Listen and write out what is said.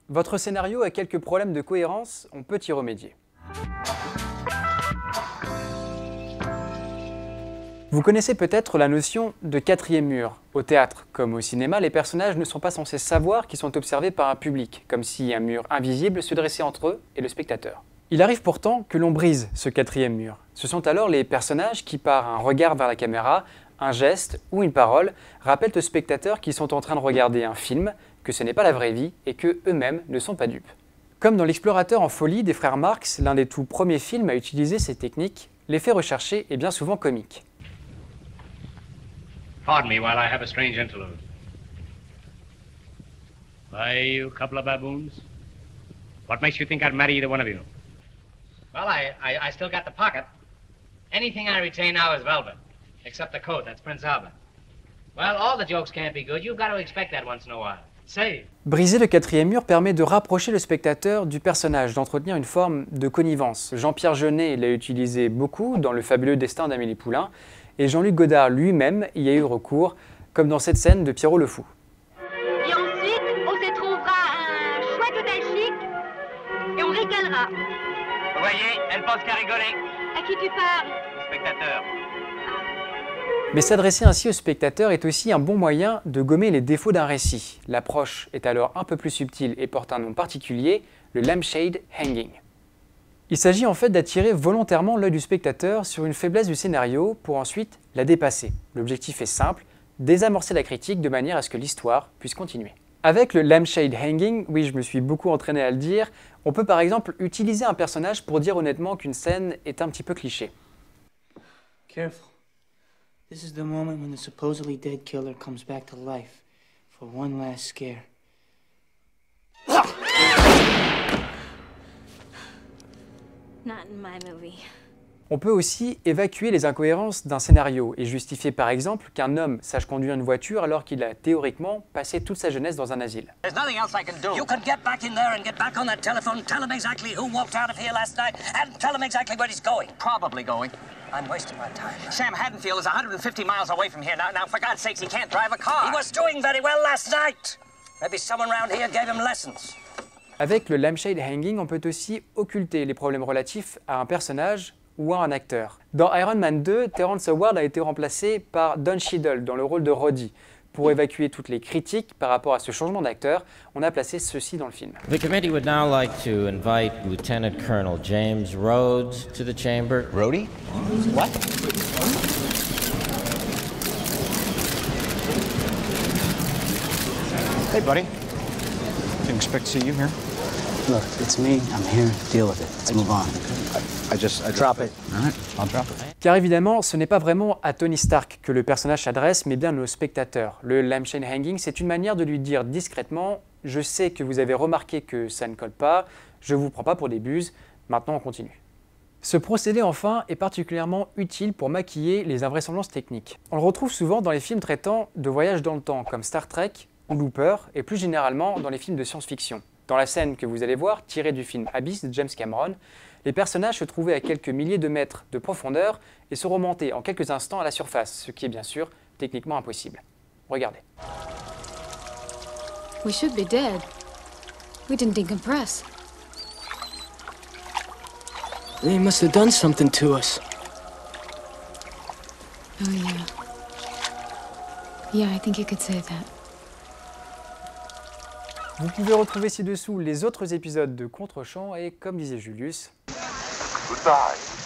Votre scénario a quelques problèmes de cohérence, on peut y remédier. Vous connaissez peut-être la notion de quatrième mur. Au théâtre, comme au cinéma, les personnages ne sont pas censés savoir qu'ils sont observés par un public, comme si un mur invisible se dressait entre eux et le spectateur. Il arrive pourtant que l'on brise ce quatrième mur. Ce sont alors les personnages qui, par un regard vers la caméra, un geste ou une parole, rappellent aux spectateurs qu'ils sont en train de regarder un film, que ce n'est pas la vraie vie et que eux-mêmes ne sont pas dupes. Comme dans L'Explorateur en folie des frères Marx, l'un des tout premiers films à utiliser ces techniques, l'effet recherché est bien souvent comique. Pardon me while I have a strange interlude. Why, you couple of baboons? What makes you think I'd marry either one of you? Well, I still got the pocket. Anything I retain now is velvet. Except the coat, that's Prince Albert. Well, all the jokes can't be good. You've got to expect that once in a while. Say. Briser le quatrième mur permet de rapprocher le spectateur du personnage, d'entretenir une forme de connivence. Jean-Pierre Jeunet l'a utilisé beaucoup dans Le fabuleux destin d'Amélie Poulain, et Jean-Luc Godard lui-même y a eu recours, comme dans cette scène de Pierrot le Fou. Et ensuite, on se trouvera un chouette hôtel chic et on régalera. Vous voyez, elle pense qu'à rigoler. À qui tu parles? Le spectateur. Mais s'adresser ainsi au spectateur est aussi un bon moyen de gommer les défauts d'un récit. L'approche est alors un peu plus subtile et porte un nom particulier, le lampshade hanging. Il s'agit en fait d'attirer volontairement l'œil du spectateur sur une faiblesse du scénario pour ensuite la dépasser. L'objectif est simple, désamorcer la critique de manière à ce que l'histoire puisse continuer. Avec le lampshade hanging, oui je me suis beaucoup entraîné à le dire, on peut par exemple utiliser un personnage pour dire honnêtement qu'une scène est un petit peu cliché. Careful. This is the moment when the supposedly dead killer comes back to life for one last scare. Not in my movie. On peut aussi évacuer les incohérences d'un scénario et justifier par exemple qu'un homme sache conduire une voiture alors qu'il a théoriquement passé toute sa jeunesse dans un asile. There's nothing else I can do. You can get back in there and get back on that telephone and tell him exactly who walked out of here last night and tell him exactly where he's going. Probably going. I'm wasting my time. Sam Haddonfield is 150 miles away from here. Now, for God's sakes, he can't drive a car. He was doing very well last night. Maybe someone around here gave him lessons. Avec le lampshade hanging, on peut aussi occulter les problèmes relatifs à un personnage ou à un acteur. Dans Iron Man 2, Terrence Howard a été remplacé par Don Cheadle dans le rôle de Roddy. Pour évacuer toutes les critiques par rapport à ce changement d'acteur, on a placé ceci dans le film. The committee would now like to invite Lieutenant Colonel James Rhodes to the chamber. Rhodey? What? Hey, buddy. Didn't expect to see you here. Look, it's me. I'm here. Deal with it. Let's move on. I just Drop it. All right, I'll drop it. Car évidemment, ce n'est pas vraiment à Tony Stark que le personnage s'adresse, mais bien aux spectateurs. Le lampshade hanging, c'est une manière de lui dire discrètement « Je sais que vous avez remarqué que ça ne colle pas, je vous prends pas pour des buses, maintenant on continue ». Ce procédé enfin est particulièrement utile pour maquiller les invraisemblances techniques. On le retrouve souvent dans les films traitant de voyages dans le temps, comme Star Trek ou Looper, et plus généralement dans les films de science-fiction. Dans la scène que vous allez voir, tirée du film Abyss de James Cameron, les personnages se trouvaient à quelques milliers de mètres de profondeur et se remontaient en quelques instants à la surface, ce qui est bien sûr techniquement impossible. Regardez. We should be dead. We didn't decompress. They must have done something to us. Oh yeah. Yeah, I think you could say that. Vous pouvez retrouver ci-dessous les autres épisodes de Contre-champ et, comme disait Julius, Goodbye.